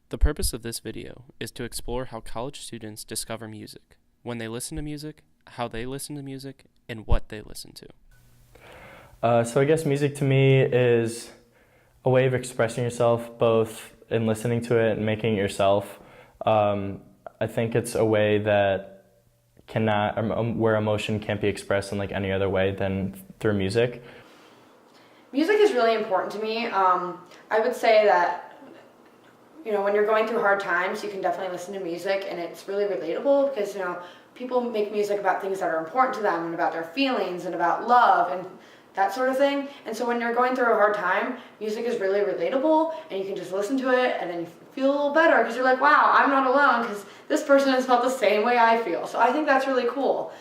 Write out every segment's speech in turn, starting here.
The purpose of this video is to explore how college students discover music, when they listen to music, how they listen to music, and what they listen to. So I guess music to me is a way of expressing yourself, both in listening to it and making it yourself. I think it's a way that where emotion can't be expressed in like any other way than through music. Music is really important to me. I would say that, when you're going through hard times, you can definitely listen to music, and it's really relatable because, people make music about things that are important to them and about their feelings and about love and that sort of thing. And so when you're going through a hard time, music is really relatable, and you can just listen to it and then you feel a little better because you're like, wow, I'm not alone because this person has felt the same way I feel. So I think that's really cool.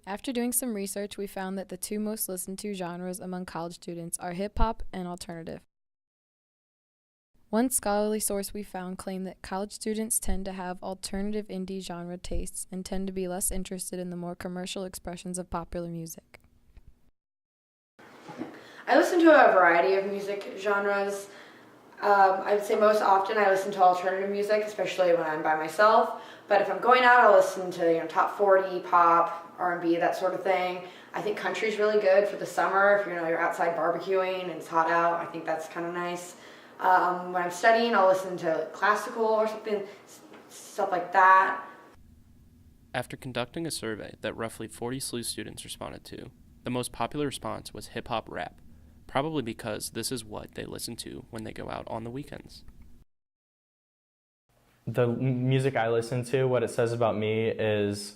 After doing some research, we found that the two most listened to genres among college students are hip-hop and alternative. One scholarly source we found claimed that college students tend to have alternative indie genre tastes and tend to be less interested in the more commercial expressions of popular music. I listen to a variety of music genres. I would say most often I listen to alternative music, especially when I'm by myself. But if I'm going out, I'll listen to top 40, pop, R&B, that sort of thing. I think country's really good for the summer if you're outside barbecuing and it's hot out. I think that's kind of nice. When I'm studying, I'll listen to classical or something, stuff like that. After conducting a survey that roughly 40 SLU students responded to, the most popular response was hip-hop rap, probably because this is what they listen to when they go out on the weekends. The music I listen to, what it says about me is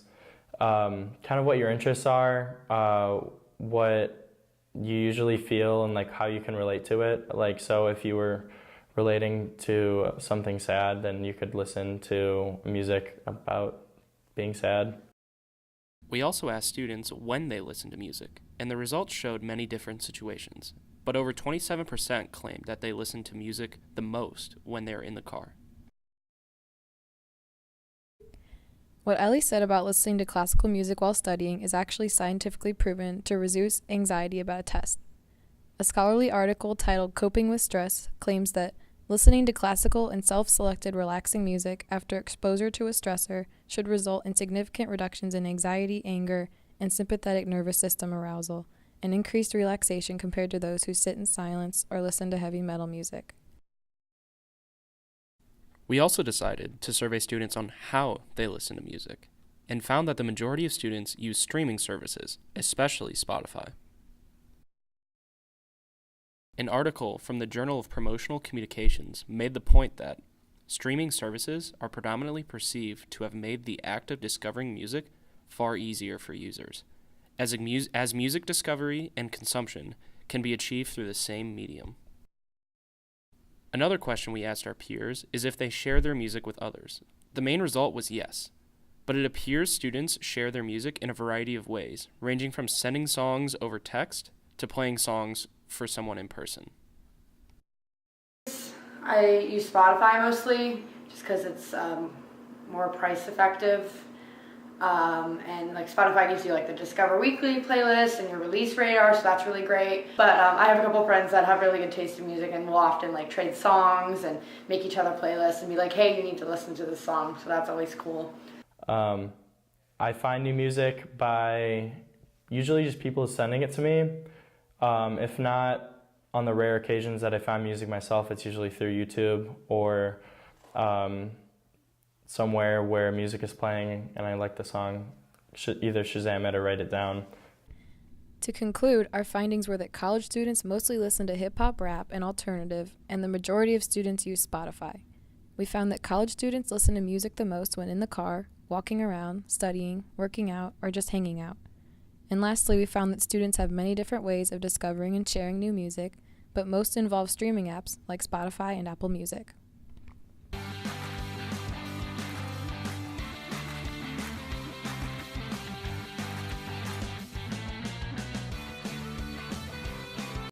kind of what your interests are, what you usually feel, and like how you can relate to it. Like, so if you were relating to something sad, then you could listen to music about being sad. We also asked students when they listen to music, and the results showed many different situations, but over 27% claimed that they listen to music the most when they're in the car. What Ellie said about listening to classical music while studying is actually scientifically proven to reduce anxiety about a test. A scholarly article titled Coping with Stress claims that listening to classical and self-selected relaxing music after exposure to a stressor should result in significant reductions in anxiety, anger, and sympathetic nervous system arousal, and increased relaxation compared to those who sit in silence or listen to heavy metal music. We also decided to survey students on how they listen to music, and found that the majority of students use streaming services, especially Spotify. An article from the Journal of Promotional Communications made the point that streaming services are predominantly perceived to have made the act of discovering music far easier for users, as music discovery and consumption can be achieved through the same medium. Another question we asked our peers is if they share their music with others. The main result was yes, but it appears students share their music in a variety of ways, ranging from sending songs over text to playing songs for someone in person. I use Spotify mostly just because it's more price effective. And like Spotify gives you like the Discover Weekly playlist and your release radar, so that's really great. But I have a couple friends that have really good taste in music, and we'll often like trade songs and make each other playlists and be like, hey, you need to listen to this song, so that's always cool. I find new music by usually just people sending it to me. If not, on the rare occasions that I find music myself, it's usually through YouTube or somewhere where music is playing and I like the song, either Shazam it or write it down. To conclude, our findings were that college students mostly listen to hip-hop rap and alternative, and the majority of students use Spotify. We found that college students listen to music the most when in the car, walking around, studying, working out, or just hanging out. And lastly, we found that students have many different ways of discovering and sharing new music, but most involve streaming apps like Spotify and Apple Music.